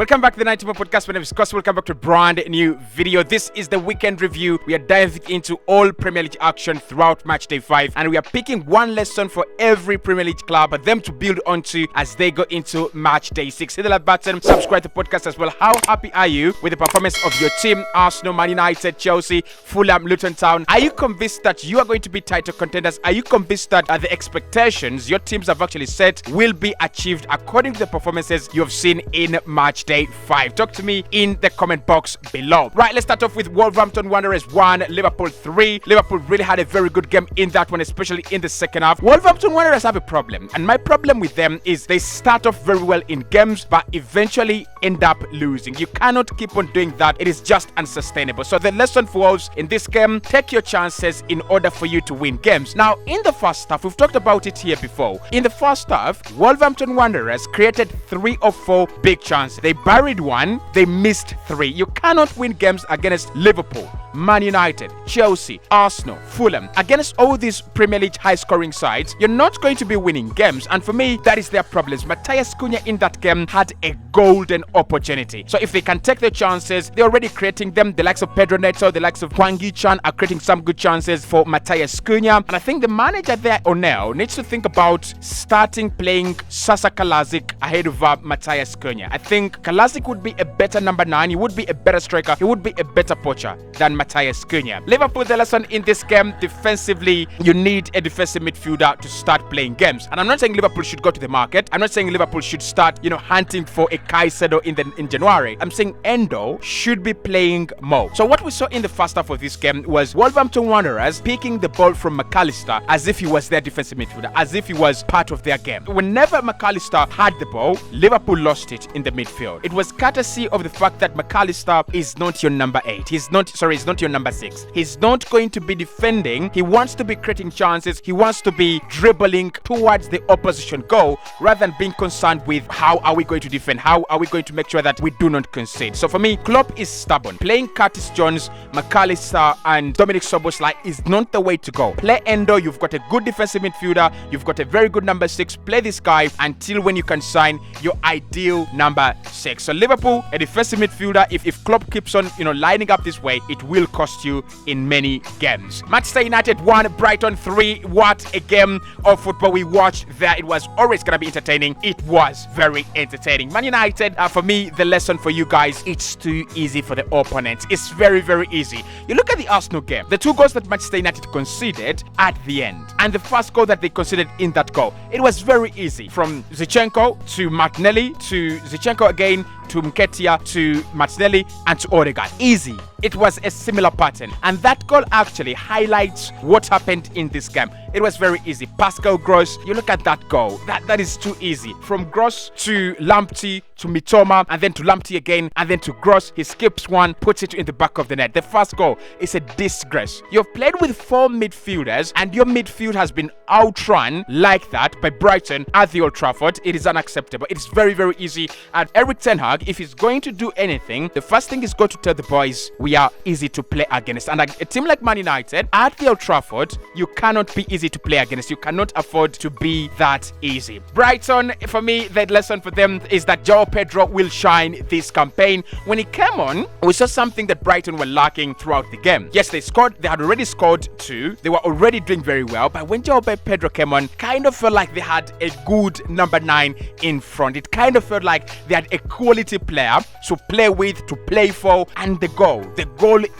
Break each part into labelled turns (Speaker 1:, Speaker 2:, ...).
Speaker 1: Welcome back to the 90 More Podcast. My name is Cos. Welcome back to a brand new video. This is the weekend review. We are diving into all Premier League action throughout match day 5, and we are picking one lesson for every Premier League club for them to build onto as they go into match day 6. Hit the like button, subscribe to the podcast as well. How happy are you with the performance of your team? Arsenal, Man United, Chelsea, Fulham, Luton Town. Are you convinced that you are going to be title contenders? Are you convinced that the expectations your teams have actually set will be achieved according to the performances you have seen in match day 5? Talk to me in the comment box below. Right, let's start off with Wolverhampton Wanderers 1, Liverpool 3. Liverpool really had a very good game in that one, especially in the second half. Wolverhampton Wanderers have a problem, and my problem with them is they start off very well in games, but eventually end up losing. You cannot keep on doing that. It is just unsustainable. So the lesson for us in this game, take your chances in order for you to win games. Now, in the first half, we've talked about it here before. In the first half, Wolverhampton Wanderers created 3 or 4 big chances. They buried one, they missed 3. You cannot win games against Liverpool, Man United, Chelsea, Arsenal, Fulham. Against all these Premier League high-scoring sides, you're not going to be winning games. And for me, that is their problems. Matthias Cunha in that game had a golden opportunity. So if they can take their chances, they're already creating them. The likes of Pedro Neto, the likes of Hwang Yi-chan are creating some good chances for Matthias Cunha. And I think the manager there, O'Neill, needs to think about starting playing Sasa Kalasic ahead of Matthias Cunha. I think Kalasic would be a better number 9. He would be a better striker. He would be a better poacher than Matthias Cunha. Liverpool, the lesson in this game, defensively, you need a defensive midfielder to start playing games. And I'm not saying Liverpool should go to the market. I'm not saying Liverpool should start, hunting for a Caicedo in January. I'm saying Endo should be playing more. So what we saw in the first half of this game was Wolverhampton Wanderers picking the ball from McAllister as if he was their defensive midfielder, as if he was part of their game. Whenever McAllister had the ball, Liverpool lost it in the midfield. It was courtesy of the fact that McAllister is not your number 8. He's not your number 6. He's not going to be defending. He wants to be creating chances. He wants to be dribbling towards the opposition goal rather than being concerned with how are we going to defend, how are we going to make sure that we do not concede. So for me, Klopp is stubborn. Playing Curtis Jones, McAllister and Dominic Szoboszlai is not the way to go. Play Endo. You've got a good defensive midfielder. You've got a very good number 6. Play this guy until when you can sign your ideal number 6. So Liverpool, a defensive midfielder, if Klopp keeps on lining up this way, it will cost you in many games. Manchester United 1, Brighton 3. What a game of football we watched there. It was always going to be entertaining. It was very entertaining. Man United, for me, the lesson for you guys, it's too easy for the opponents. It's very, very easy. You look at the Arsenal game, the 2 goals that Manchester United conceded at the end, and the first goal that they conceded in that goal, it was very easy. From Zinchenko to Martinelli to Zinchenko again to Nketiah to Martinelli and to Odegaard. Easy. It was a similar pattern, and that goal actually highlights what happened in this game. It was very easy. Pascal Gross, you look at that goal, that is too easy. From Gross to Lamptey to Mitoma and then to Lamptey again and then to Gross, he skips one, puts it in the back of the net. The first goal is a disgrace. You've played with 4 midfielders and your midfield has been outrun like that by Brighton at the Old Trafford. It is unacceptable. It's very, very easy. And Eric Ten Hag, if he's going to do anything, the first thing is go to tell the boys we are easy to play against. And a team like Man United at the Old Trafford, you cannot be easy to play against. You cannot afford to be that easy. Brighton, for me, the lesson for them is that João Pedro will shine this campaign. When he came on, we saw something that Brighton were lacking throughout the game. Yes, they had already scored 2. They were already doing very well, but when João Pedro came on, kind of felt like they had a good number 9 in front. It kind of felt like they had a quality player to play with, to play for, and the goal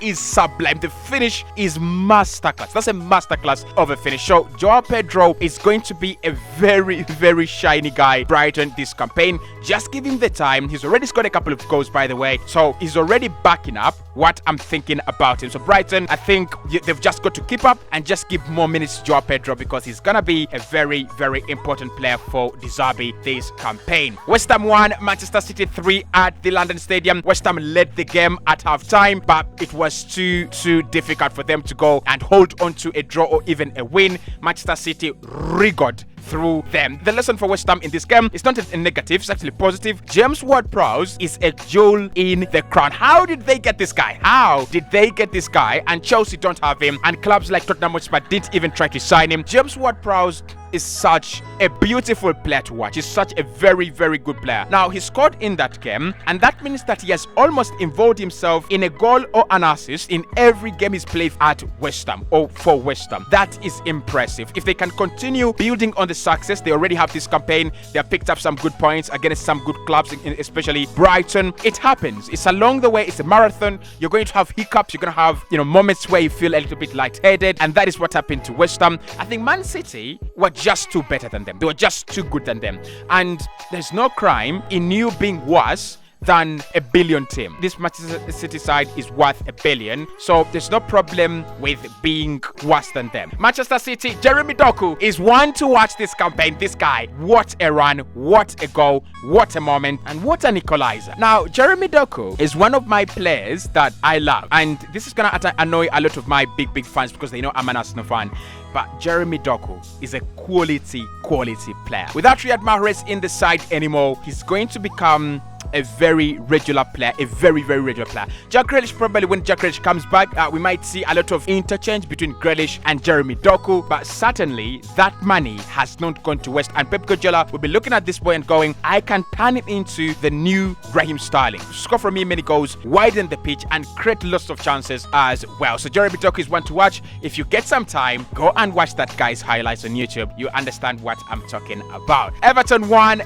Speaker 1: is sublime. The finish is masterclass. That's a masterclass of a finish. So João Pedro is going to be a very, very shiny guy, Brighton, this campaign. Just give him the time. He's already scored a couple of goals, by the way, so he's already backing up what I'm thinking about him. So Brighton, I think they've just got to keep up and just give more minutes to João Pedro because he's gonna be a very, very important player for De Zerbi this campaign. West Ham 1, Manchester City 3 at the London Stadium. West Ham led the game at half-time, but it was too difficult for them to go and hold on to a draw or even a win. Manchester City rigored through them. The lesson for West Ham in this game is not a negative, it's actually positive. James Ward-Prowse is a jewel in the crown. How did they get this guy? How did they get this guy? And Chelsea don't have him, and clubs like Tottenham Hotspur didn't even try to sign him. James Ward-Prowse is such a beautiful player to watch. He's such a very, very good player. Now, he scored in that game, and that means that he has almost involved himself in a goal or an assist in every game he's played at West Ham or for West Ham. That is impressive. If they can continue building on the success they already have this campaign, they have picked up some good points against some good clubs, especially Brighton. It happens. It's along the way. It's a marathon. You're going to have hiccups. You're going to have, moments where you feel a little bit lightheaded, and that is what happened to West Ham. I think Man City were just too better than them. They were just too good than them. And there's no crime in you being worse than a billion team. This Manchester City side is worth $1 billion, so there's no problem with being worse than them. Manchester City, Jeremy Doku is one to watch this campaign. This guy, what a run, what a goal, what a moment, and what an equalizer. Now, Jeremy Doku is one of my players that I love, and this is gonna annoy a lot of my big fans because they know I'm an Arsenal fan. But Jeremy Doku is a quality player. Without Riyad Mahrez in the side anymore, he's going to become a very regular player, a very regular player. Jack Grealish, probably when Jack Grealish comes back, we might see a lot of interchange between Grealish and Jeremy Doku, but certainly that money has not gone to waste, and Pep Guardiola will be looking at this boy and going, I can turn it into the new Raheem Sterling. Score from me many goals, widen the pitch, and create lots of chances as well. So Jeremy Doku is one to watch. If you get some time, go and watch that guy's highlights on YouTube. You understand what I'm talking about. Everton 1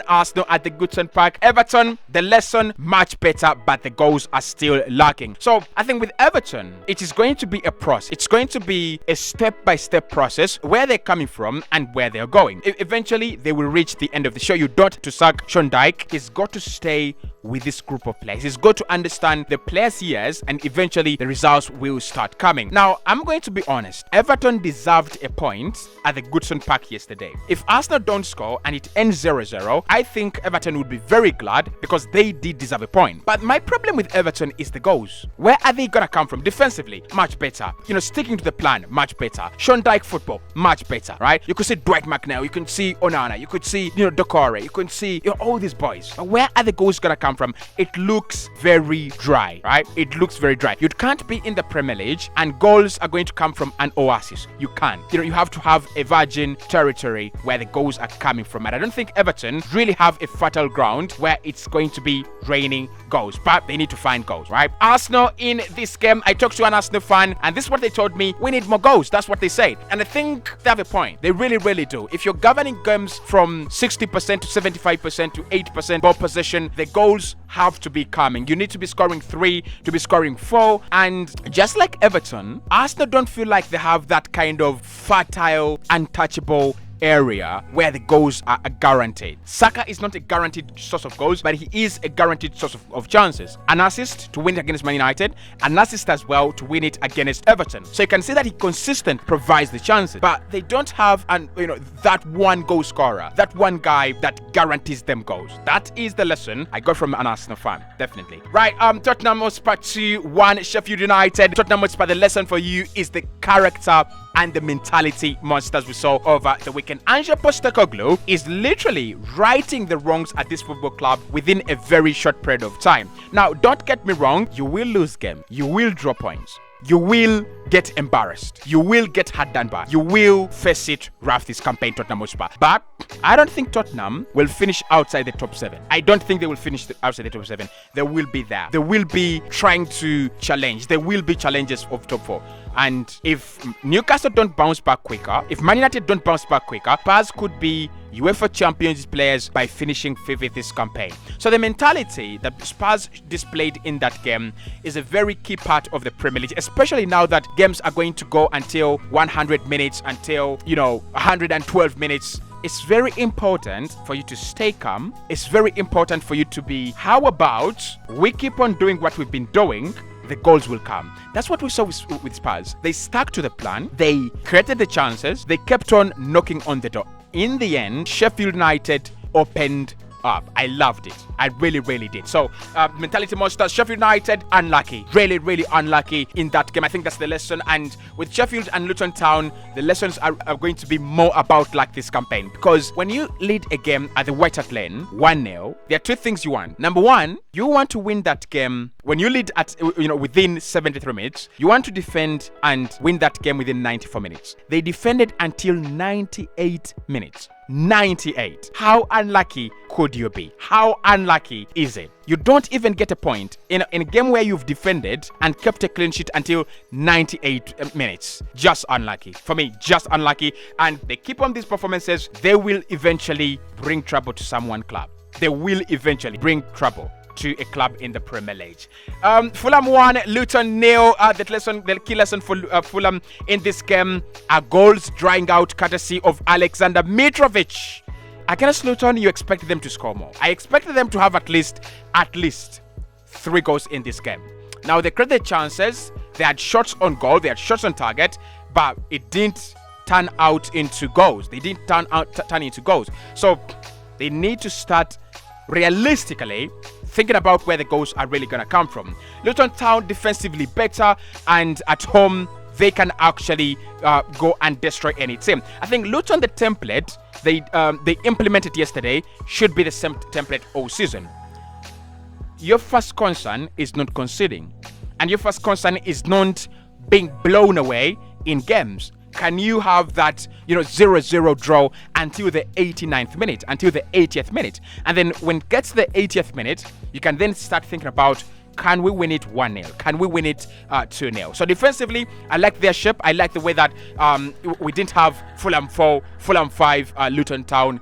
Speaker 1: Arsenal at the Goodson Park. Everton, the lesson much better, but the goals are still lacking. So I think with Everton, it is going to be a process. It's going to be a step-by-step process where they're coming from and where they're going. Eventually, they will reach the end of the show. You don't to sack Sean Dyche. He's got to stay with this group of players. He's got to understand the players he has, and eventually the results will start coming. Now, I'm going to be honest. Everton deserved a point at the Goodson Park yesterday. If Arsenal don't score and it ends 0-0, I think Everton would be very glad because they did deserve a point. But my problem with Everton is the goals. Where are they gonna come from? Defensively, much better. Sticking to the plan, much better. Sean Dyche football, much better, right? You could see Dwight McNeil, you can see Onana, you could see, Dokore, you can see, all these boys. But where are the goals gonna come from? It looks very dry, right? It looks very dry. You can't be in the Premier League and goals are going to come from an oasis. You can't. You have to have a virgin territory where the goals are coming from. And I don't think Everton really have a fertile ground where it's going to be raining goals, but they need to find goals, right? Arsenal in this game, I talked to an Arsenal fan, and this is what they told me: we need more goals. That's what they said, and I think they have a point. They really do. If you're governing games from 60% to 75% to 80% ball possession, the goals have to be coming. You need to be scoring 3 to be scoring 4, and just like Everton, Arsenal don't feel like they have that kind of fertile, untouchable area where the goals are guaranteed. Saka is not a guaranteed source of goals, but he is a guaranteed source of chances. An assist to win it against Man United, an assist as well to win it against Everton. So you can see that he consistent provides the chances, but they don't have that one goal scorer, that one guy that guarantees them goals. That is the lesson I got from an Arsenal fan, definitely. Right, Tottenham Hotspur 2-1 Sheffield United. Tottenham Hotspur, the lesson for you is the character and the mentality monsters we saw over the weekend. Ange Postecoglou is literally righting the wrongs at this football club within a very short period of time. Now, don't get me wrong, you will lose game, you will draw points, you will get embarrassed, you will get hard done by, you will face it rough this campaign, Tottenham Hotspur. But I don't think Tottenham will finish outside the top 7. I don't think they will finish outside the top 7. They will be there. They will be trying to challenge. There will be challenges of top 4. And if Newcastle don't bounce back quicker, if Man United don't bounce back quicker, Spurs could be UEFA Champions players by finishing 5th this campaign. So the mentality that Spurs displayed in that game is a very key part of the Premier League, especially now that games are going to go until 100 minutes, until 112 minutes. It's very important for you to stay calm. It's very important for you to be, how about we keep on doing what we've been doing, the goals will come. That's what we saw with Spurs. They stuck to the plan. They created the chances. They kept on knocking on the door. In the end, Sheffield United opened up. I loved it. I really, really did. So, mentality monsters, Sheffield United, unlucky. Really, really unlucky in that game. I think that's the lesson. And with Sheffield and Luton Town, the lessons are going to be more about like this campaign. Because when you lead a game at the White Hart Lane, 1-0, there are two things you want. Number one, you want to win that game when you lead at, within 73 minutes. You want to defend and win that game within 94 minutes. They defended until 98 minutes. 98. How unlucky could you be? How unlucky is it? You don't even get a point in a game where you've defended and kept a clean sheet until 98 minutes. Just unlucky. For me, just unlucky. And they keep on these performances, they will eventually bring trouble to someone club. They will eventually bring trouble to a club in the Premier League. Fulham 1, Luton 0. The key lesson for Fulham in this game are goals drying out courtesy of Alexander Mitrovic. Against Luton, you expected them to score more. I expected them to have at least 3 goals in this game. Now, they created chances. They had shots on goal. They had shots on target. But it didn't turn out into goals. They didn't turn into goals. So, they need to start realistically thinking about where the goals are really going to come from. Luton Town defensively better, and at home they can actually go and destroy any team. I think Luton, the template they implemented yesterday, should be the same template all season. Your first concern is not conceding, and your first concern is not being blown away in games. Can you have that 0-0 draw until the 89th minute, until the 80th minute? And then when it gets to the 80th minute, you can then start thinking about, can we win it 1-0? Can we win it 2-0? So defensively, I like their shape. I like the way that we didn't have Fulham 4, Fulham 5, Luton Town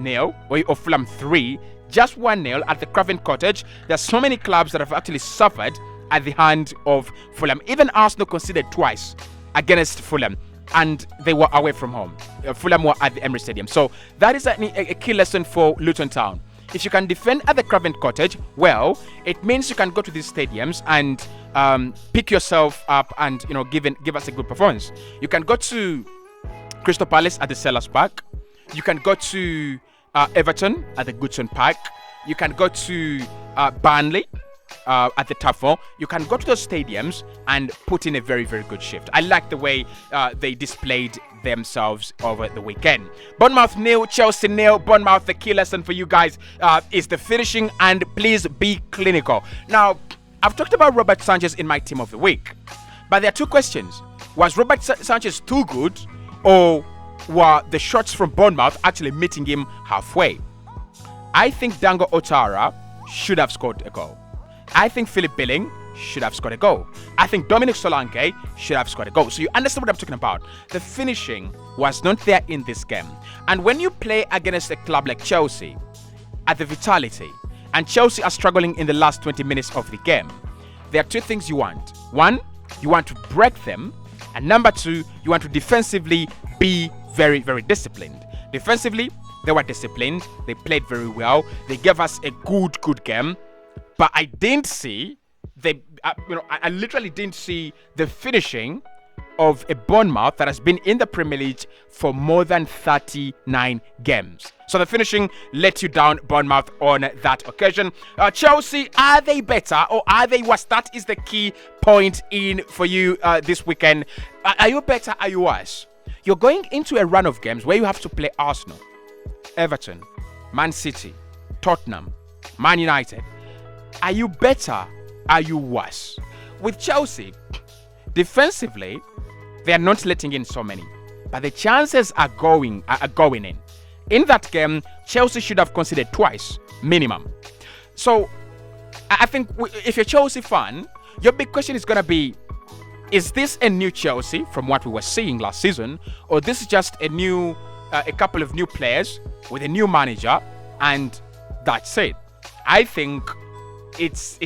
Speaker 1: 0, or Fulham 3, just 1-0 at the Craven Cottage. There's so many clubs that have actually suffered at the hand of Fulham. Even Arsenal conceded twice against Fulham, and they were away from home. Fulham were at the Emirates Stadium. So that is a key lesson for Luton Town. If you can defend at the Craven Cottage, well, it means you can go to these stadiums and pick yourself up and give us a good performance. You can go to Crystal Palace at the Selhurst Park. You can go to Everton at the Goodson Park. You can go to Burnley at the Turf Moor. You can go to those stadiums and put in a very, very good shift. I like the way they displayed themselves over the weekend. Bournemouth 0, Chelsea 0. Bournemouth, the key lesson for you guys is the finishing, and please be clinical. Now, I've talked about Robert Sanchez in my team of the week, but there are two questions. Was Robert Sanchez too good, or were the shots from Bournemouth actually meeting him halfway? I think Dango Ouattara should have scored a goal. I think Philip Billing should have scored a goal. I think Dominic Solanke should have scored a goal. So you understand what I'm talking about. The finishing was not there in this game. And when you play against a club like Chelsea at the Vitality, and Chelsea are struggling in the last 20 minutes of the game, there are two things you want. One, you want to break them. And number two, you want to defensively be very, very disciplined. Defensively, they were disciplined. They played very well. They gave us a good game. But I didn't see I literally didn't see the finishing of a Bournemouth that has been in the Premier League for more than 39 games. So the finishing let you down, Bournemouth, on that occasion. Chelsea, are they better or are they worse? That is the key point in for you this weekend. Are you better? Are you worse? You're going into a run of games where you have to play Arsenal, Everton, Man City, Tottenham, Man United. Are you better? Are you worse? With Chelsea, defensively, they are not letting in so many, but the chances are going in. In that game, Chelsea should have conceded twice, minimum. So, I think if you're a Chelsea fan, your big question is going to be, is this a new Chelsea from what we were seeing last season, or this is just a couple of new players with a new manager, and that's it? I think it's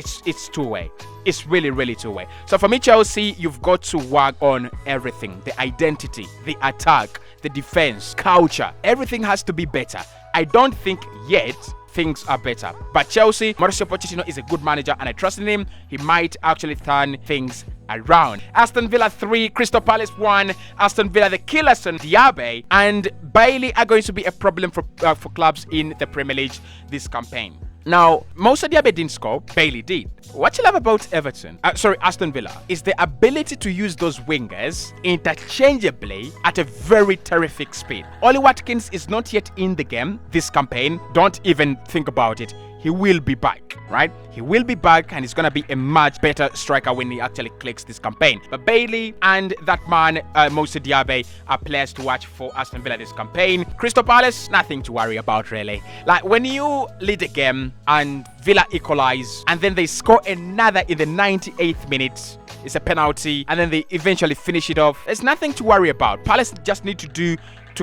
Speaker 1: two-way. It's really, really two-way. So for me, Chelsea, you've got to work on everything. The identity, the attack, the defense, culture. Everything has to be better. I don't think yet things are better. But Chelsea, Mauricio Pochettino is a good manager and I trust in him. He might actually turn things around. Aston Villa 3, Crystal Palace 1. Aston Villa, the killers on Diaby and Bailey are going to be a problem for clubs in the Premier League this campaign. Now, Moussa Diaby didn't score, Bailey did. What you love about Aston Villa is the ability to use those wingers interchangeably at a very terrific speed. Ollie Watkins is not yet in the game this campaign. Don't even think about it. He will be back, right? He will be back and he's going to be a much better striker when he actually clicks this campaign. But Bailey and that man, Moussa Diaby, are players to watch for Aston Villa this campaign. Crystal Palace, nothing to worry about really. Like when you lead a game and Villa equalize and then they score another in the 98th minute, it's a penalty, and then they eventually finish it off. There's nothing to worry about. Palace just need to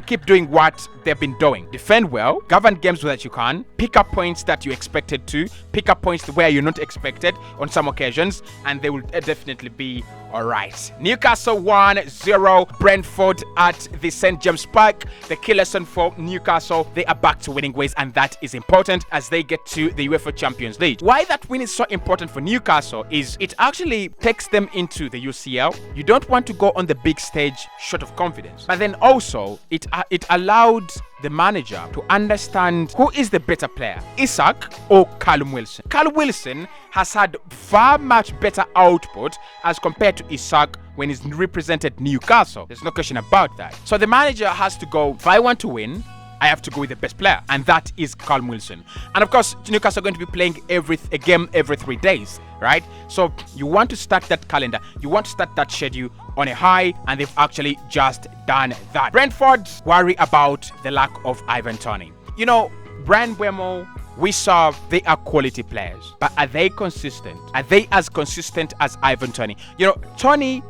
Speaker 1: keep doing what they've been doing. Defend well, govern games that you can, pick up points that you expected to, pick up points where you're not expected on some occasions, and they will definitely be alright. Newcastle 1-0, Brentford at the St. James Park. The killers for Newcastle, they are back to winning ways, and that is important as they get to the UEFA Champions League. Why that win is so important for Newcastle is it actually takes them into the UCL. You don't want to go on the big stage short of confidence, but then also it allowed the manager to understand who is the better player, Isak or Callum Wilson. Callum Wilson has had far much better output as compared to Isak when he's represented Newcastle. There's no question about that. So the manager has to go, if I want to win, I have to go with the best player, and that is Callum Wilson. And of course, Newcastle are going to be playing a game every 3 days, right? So you want to start that calendar, you want to start that schedule on a high, and they've actually just done that. Brentford worry about the lack of Ivan Toney. You know, Brian Mbeumo, we saw they are quality players, but are they consistent? Are they as consistent as Ivan Toney? You know, Toney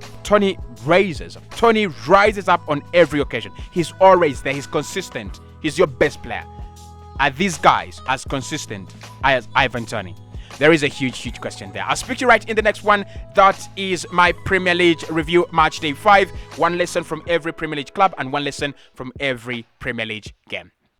Speaker 1: rises up on every occasion. He's always there. He's consistent. He's your best player. Are these guys as consistent as Ivan Toney? There is a huge question there. I'll speak to you right in the next one. That is my Premier League review, match day 5. One lesson from every Premier League club and one lesson from every Premier League game.